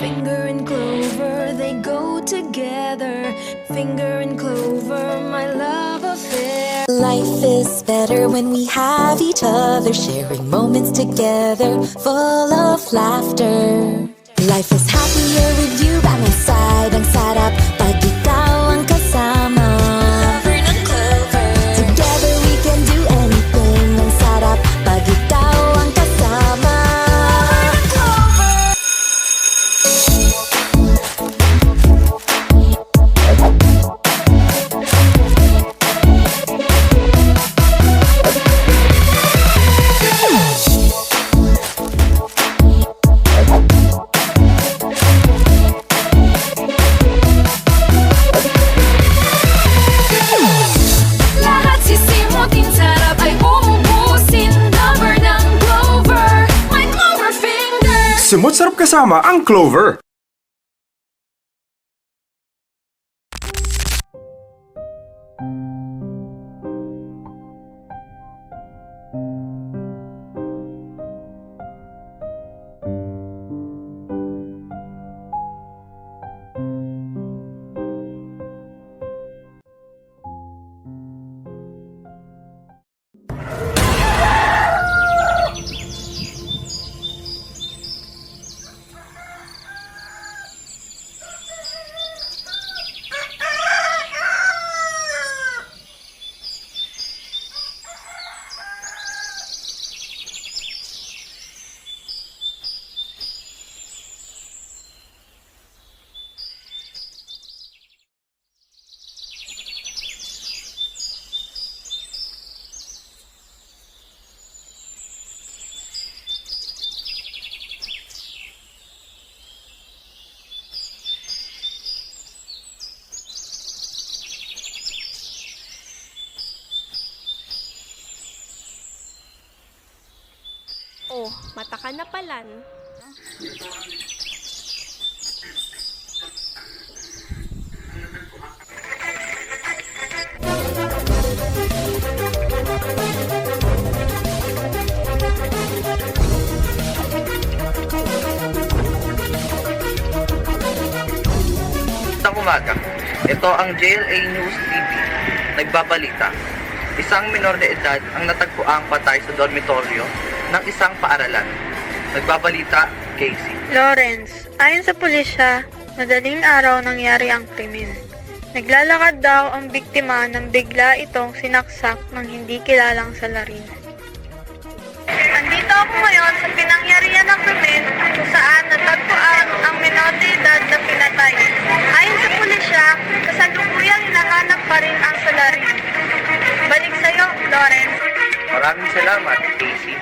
Finger and clover, they go together. Finger and clover, my love affair. Life is better when we have each other, sharing moments together, full of laughter. Life is happier with you by my side. Ang sarap pag ikaw ang kasama. Clover ng clover, together we can do anything. Ang sarap pag ikaw ang kasama. Lahat sisimutin, sarap ay uubusin. Lover ng clover, my clover finger. Simot sarap kasama ang Clover. Oh, mata ka na palan. Magandang umaga. Ito ang JLA News TV. Nagbabalita. Isang minor de edad ang natagpuang patay sa dormitoryo ng isang paaralan. Nagbabalita, Casey. Lawrence, ayon sa pulisya, madaling araw nangyari ang krimen. Naglalakad daw ang biktima nang bigla itong sinaksak ng hindi kilalang salarin. Andito ako ngayon sa pinangyarihan ng krimen kung saan natagpuan ang menor de edad na pinatay. Ayon sa pulisya, kasalukuyang hinahanap pa rin ang salarin. Balik sa'yo, Lawrence. Maraming salamat, Casey.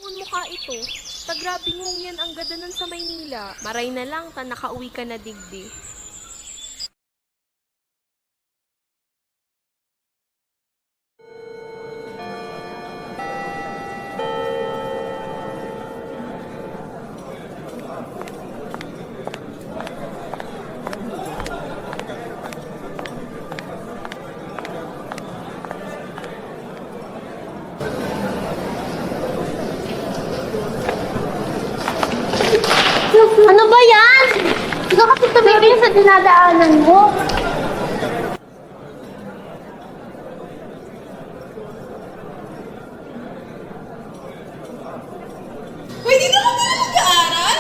Kung mukha ito, tagrabe ngong yan ang gadanan sa Maynila. Maray na lang ta nakauwi ka na digdi. Ano ba yan? Ikaw kasi tumigil sa dinadaanan mo. Pwede na kami na mag-aaral?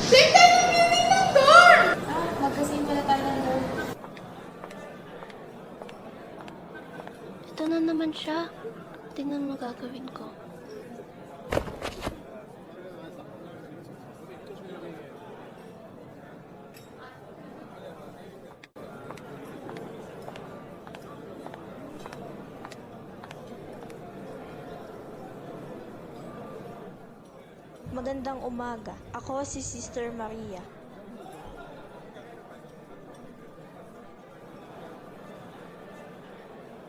Same tayo ng building ng dorm! Magkasing pala tayo ng dorm. Ito na naman siya. Tingnan mo gagawin ko. Magandang umaga. Ako si Sister Maria.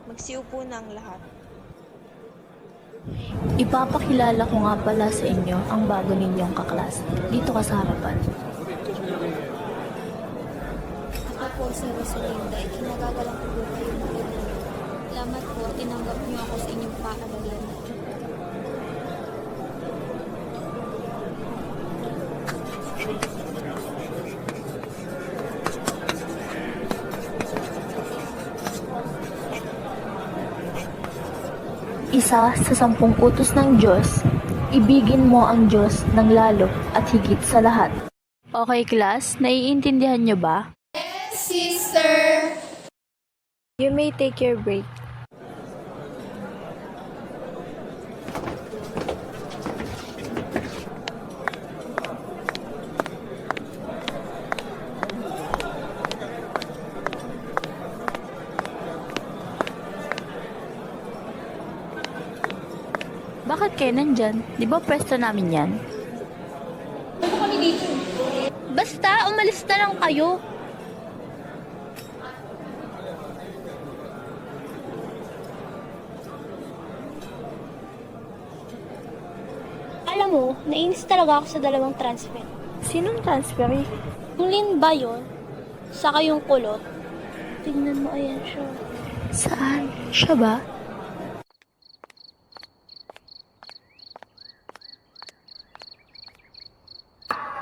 Magsiupo na ang lahat. Ipapakilala ko nga pala sa inyo ang bago ninyong kaklase. Dito ka sa harapan. Ako po si Rosalinda. Kinagagalang ko po kayo ng Salamat po. Tinanggap niyo ako sa inyong paaralan. Isa sa 10 utos ng Diyos, ibigin mo ang Diyos ng lalo at higit sa lahat. Okay class, naiintindihan niyo ba? Sister! You may take your break. Bakit kayo nandyan? Di ba pwesto namin yan? Basta, umalis na lang kayo. Alam mo, nainis talaga ako sa dalawang transfer. Sinong transfer? Yung Lin ba yun? Saka yung kulot. Tingnan mo, ayan siya. Saan? Siya ba?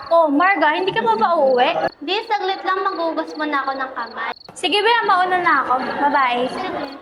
Oh, Marga, hindi ka pa ba uuwi? Di, saglit lang magugas mo na ako ng kamay. Sige ba, mauna na ako. Bye-bye. Sige.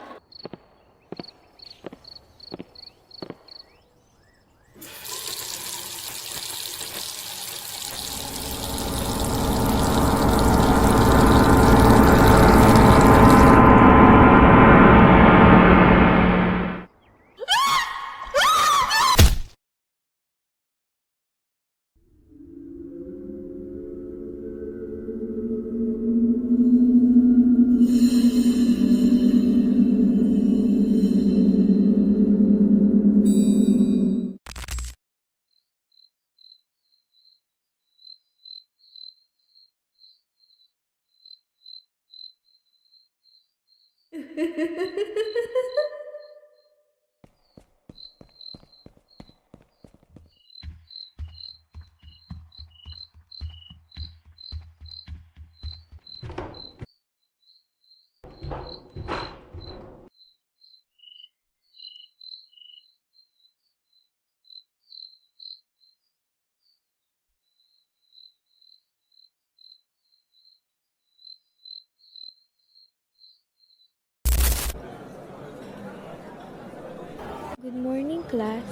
Good morning, class.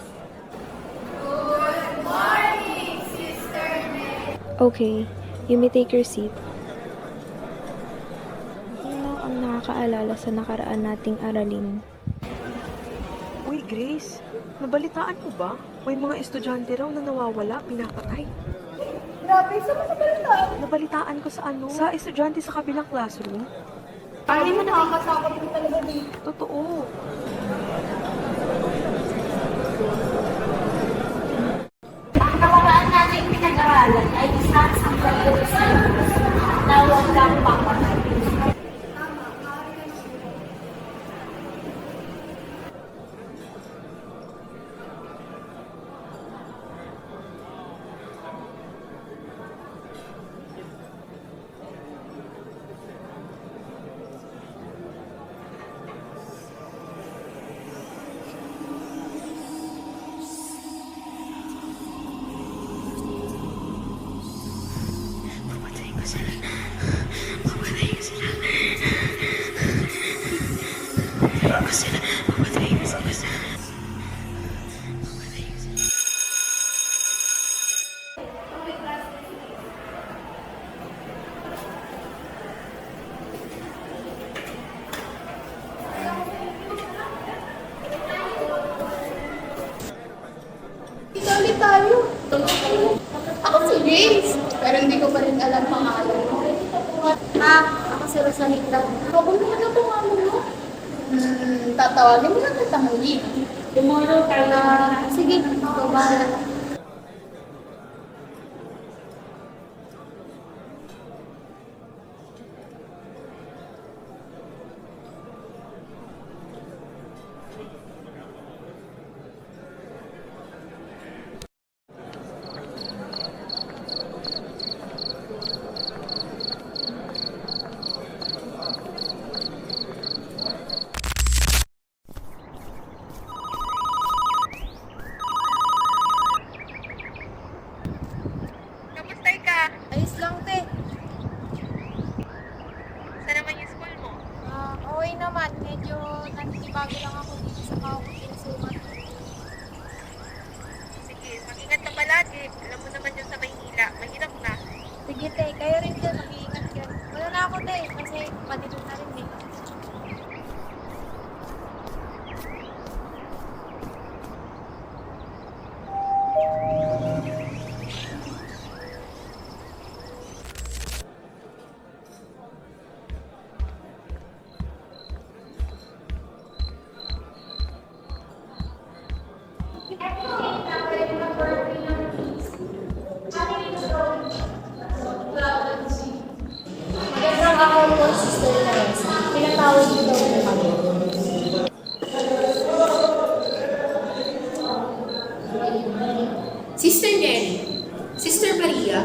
Good morning, Sister May! Okay, you may take your seat. Ano ang nakakaalala sa nakaraan nating aralin? Uy, Grace, nabalitaan mo ba? May mga estudyante raw na nawawala, pinapatay. Grabe, saan mo nabalitaan? Nabalitaan ko sa Sa estudyante sa kabilang classroom. Ay, nakakatakot mo talaga dito. Totoo. Ang nakaraan natin pinag-aralan ay isang pag-uus na walang papatay. Ulit tayo. Ako si Grace, pero hindi ko pa rin alam pangalan mo. Ako si Rosalita. Ako naman ang pangalan mo. Tatawagin mo lang kita muli. Tomorrow tayo. Sige, ikaw bahala. Magandang araw po, Sister Teresa. Pinatawag niyo daw po kami. Sister Nelly, Sister Maria,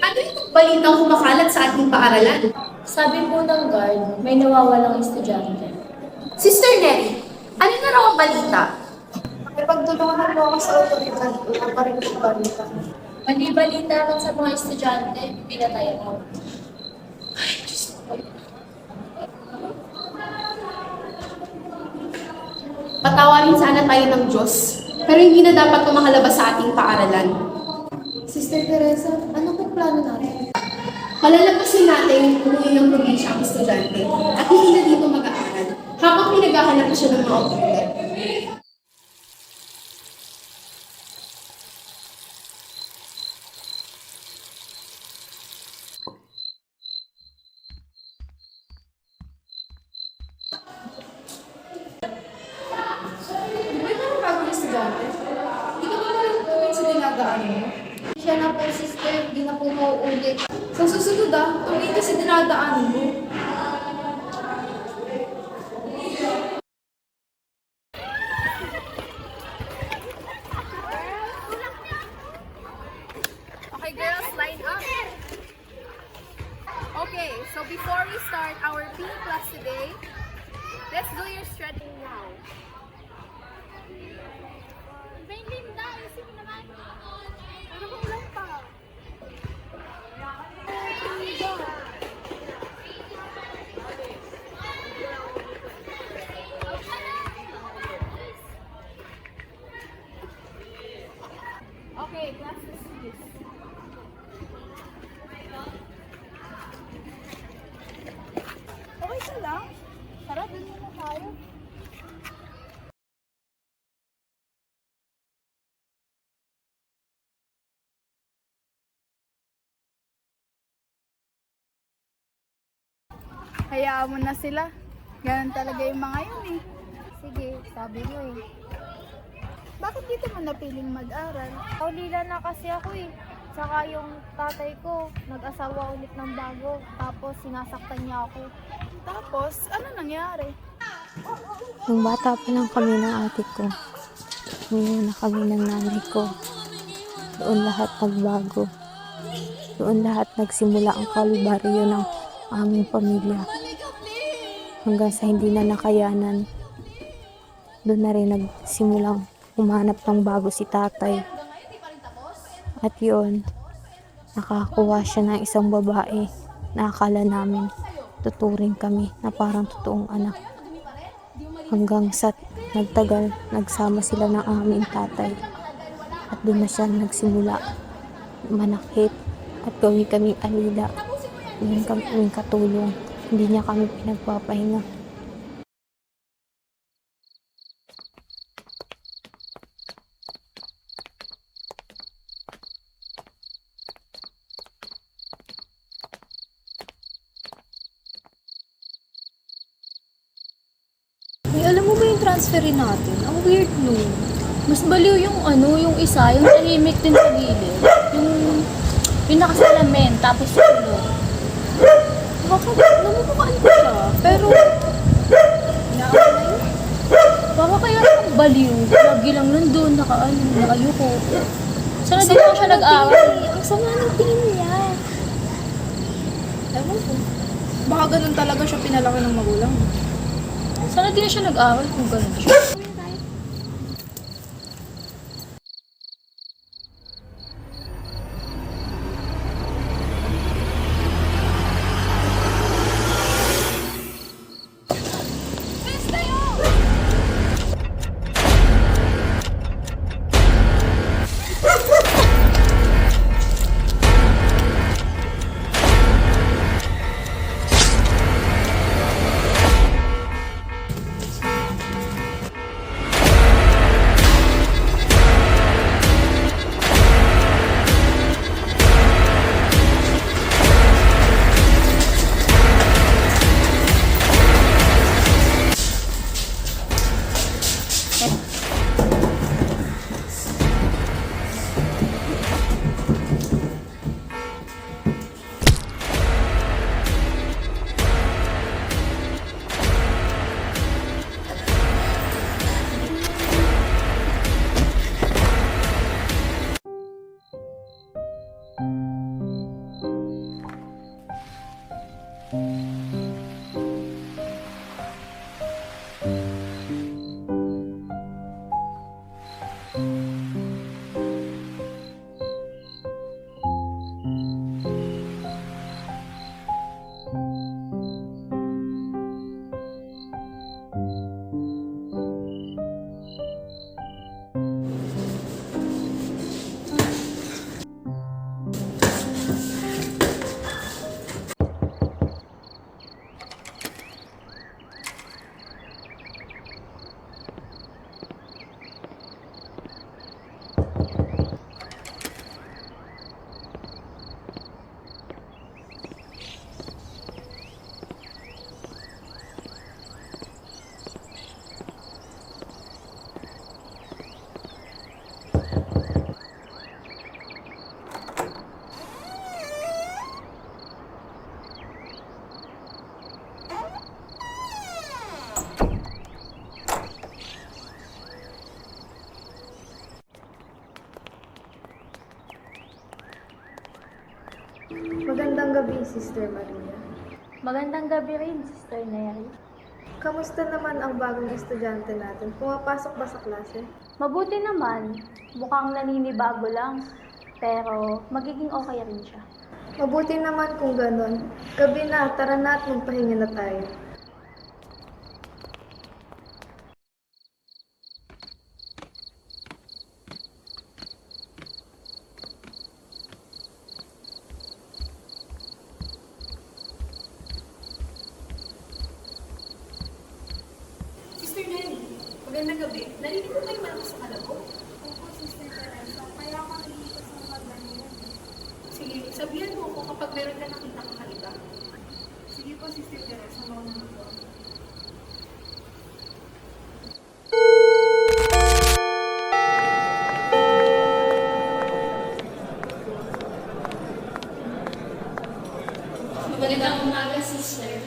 ano itong balitang kumakalat sa ating paaralan? Sabi po ng guard, may nawawalang estudyante. Sister Nelly, ano na raw ang balita? Pakipagtulungan mo ako sa otoridad. Wala pa rin ang balita. Mali-balita lang sa mga estudyante, pinatayan mo. Patawarin sana tayo ng Diyos, pero hindi na dapat kumakalabas sa ating paaralan. Sister Teresa, ano pong plano natin? Palalabasin natin kung ng probinsya ang estudyante at hindi na dito mag-aaral habang pinaghahanap na siya ng mga otoridad. Di ba yung bagong estudyante? Hindi ka ba nalang gawin sa dinadaan mo? Siya na po, sister. Hindi na po mauulit. Sa susunod tumingin ka sa dinadaanan mo. Okay, girls, line up. Okay, so before we start our PE class today, let's do your stretching now. Linda, isip naman. Ano ba ulan pa? Okay, class is this. Okay ka lang? Tara, dun muna tayo. Hayaan mo na sila. Ganun talaga yung mga yun eh. Sige, sabi mo eh. Bakit dito mo napiling mag-aral? Paulila na kasi ako eh. Tsaka yung tatay ko, nag-asawa ulit ng bago. Tapos sinasaktan niya ako. Tapos, ano nangyari? Nung bata pa lang kami ng ate ko, umiiwan na kami ng nanay ko. Doon lahat nagbago. Doon lahat nagsimula ang kalbaryo ng aming pamilya. Hanggang sa hindi na nakayanan, doon na rin nagsimulang humanap ng bago si tatay. At yun, nakakuha siya ng isang babae na akala namin tuturing kami na parang totoong anak. Hanggang sa nagtagal, nagsama sila ng aming tatay. At doon na siya nagsimula manakit at gawin kaming alila. Gawin kaming katulong. Hindi niya kami pinagpapahinga. Uy, alam mo ba yung transferin natin? Ang weird no. Mas baliw yung yung isa, yung tahimik din sa gilid. Yung nakasalamin, tapos sa ulo. Namumukhaan ko siya. Pero, naawa na yun. Baka kaya ang baliw. Lagi lang nandun, nakayuko. Sana di ba siya nag-aaral? Ang sama ng tingin niya. Ewan ko. Baka ganun talaga siya pinalaki ng magulang. Sana di na siya nag-aaral kung gano'n siya. Magandang gabi, Sister Maria. Magandang gabi rin, Sister Neri. Kamusta naman ang bagong estudyante natin? Pumapasok ba sa klase? Mabuti naman, mukhang naninibago lang, pero magiging okay rin siya. Mabuti naman kung ganon. Gabi na, tara na at magpahinga na tayo. Sister Nelly, magandang gabi. Narinig ko kayo malakas sa kalabo? Opo, Sister Teresa. Kaya ako nalipas ng mga ganyan. Sige, sabihan mo ako kapag meron ka nakita kakaiba. Sige po, Sister Teresa. Mauna po. Magandang umaga, Sister.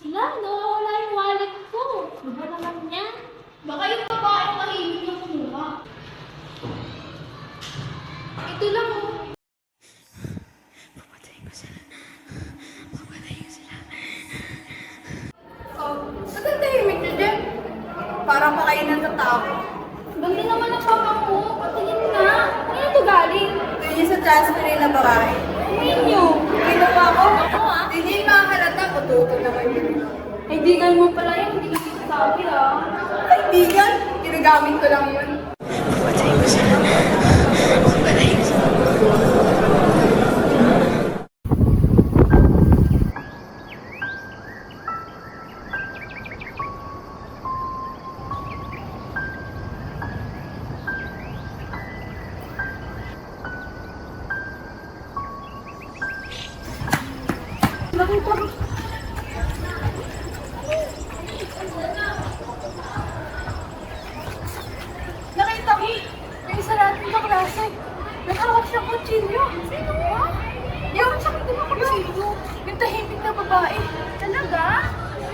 Wala, nawawala yung wallet ko. Ano ba naman yan? Baka yung babae mahimik yung kumuha. Ito lang oh. Oh, ba't ang tahimik niyo dyan? Parang pa kayo natatakot. Ganda naman ang papa mo. Patingin na. Ano ito galing? Ito yung sa transfer na babae. Tingin niyo. Ginawa ko. Ako ah. Hindi makakalata, pututol naman yun. Kaibigan mo pala yan. Hindi ko sinasabi ah. Kaibigan, ginagamit ko lang yun. Nakita ko, yung isa natin sa klase. Nakawak siya kutsilyo. Sino ba? Yung sakit na kutsilyo. Yung tahimik na babae. Talaga?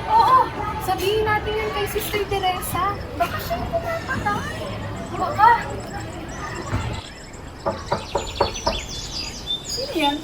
Oo. Sabihin natin yun kay Sister Teresa. Baka siya yung pumapatay. Baka. Sino yan?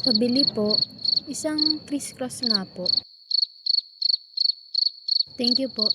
Pabili po. Isang crisscross nga po. Thank you po.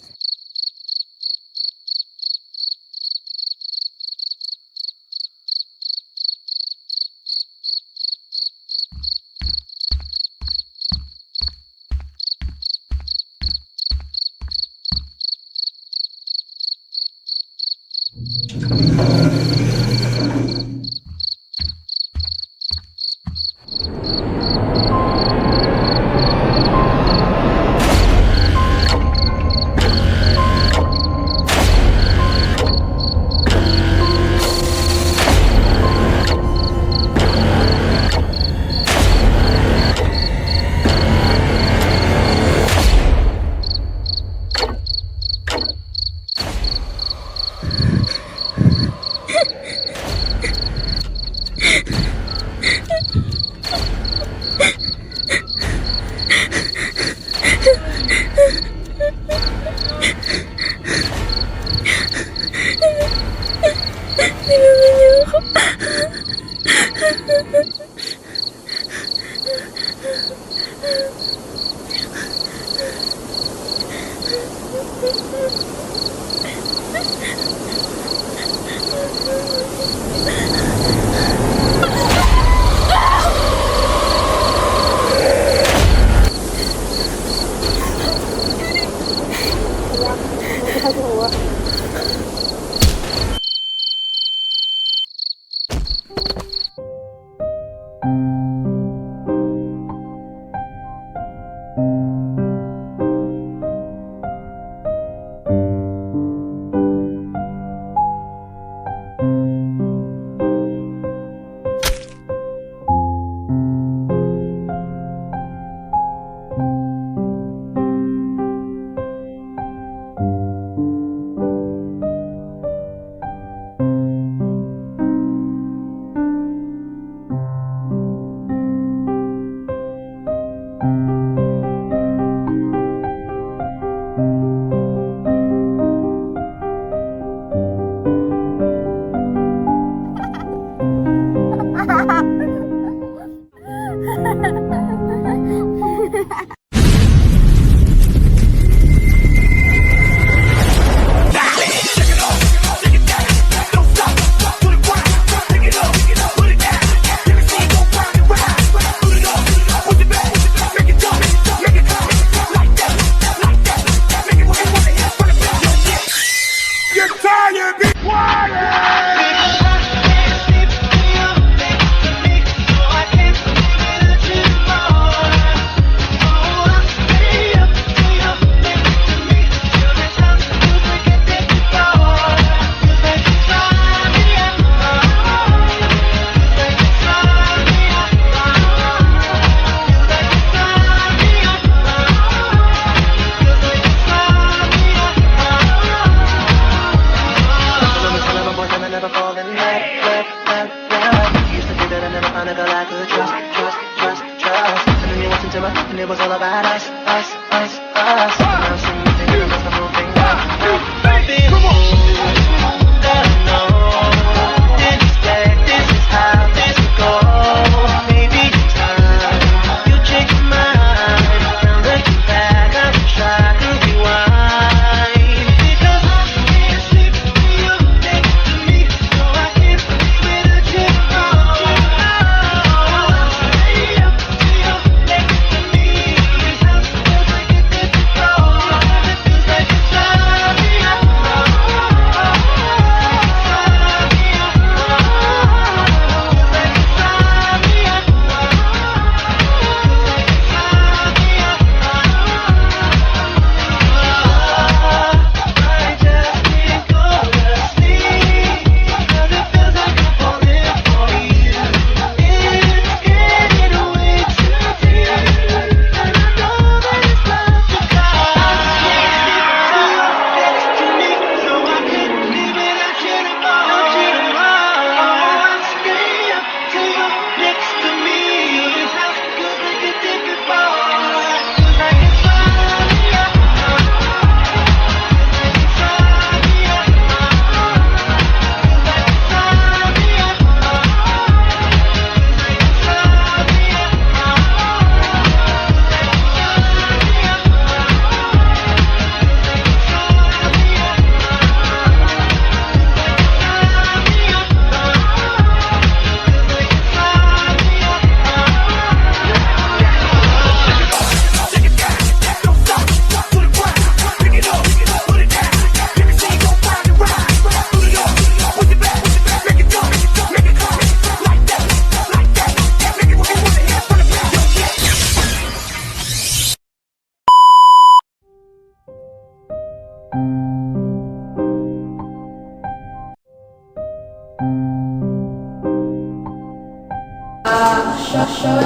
Action.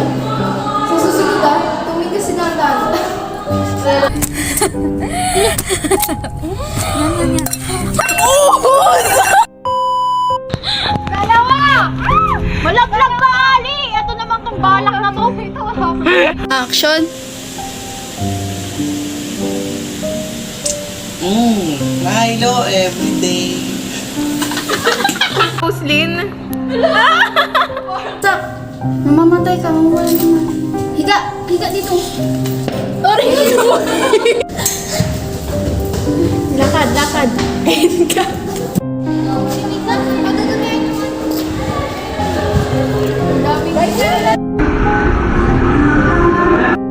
Sa susunod tumingin ka sinandaan. Dalawa! Malaglag ka, Ali! Ito naman tong balak na to. Action. Milo everyday. Roslyn? Stop. Mamamatay ka, mawala naman. Higa! Higa dito. Lakad, lakad. Higa. Higa, magagagayin naman. Ang daming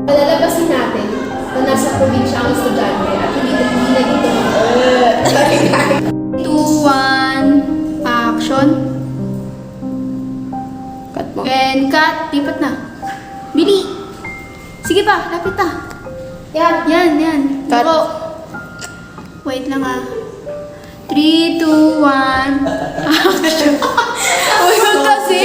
Palalabasin natin na nasa probinsya ang estudyante at hindi na dito And cut. Lipat na. Bili. Sige pa, lapit na. Yan. Cut. Ako. Wait lang 3, 2, 1. Action. Uy, wag kasi.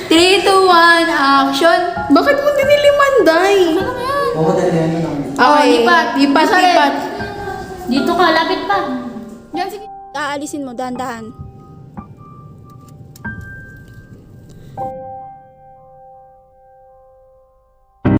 3, 2, 1, action. Bakit mo diniliman, Day? Okay, lipat. Lipat. Dito ka, lapit pa. Aalisin mo, dahan-dahan.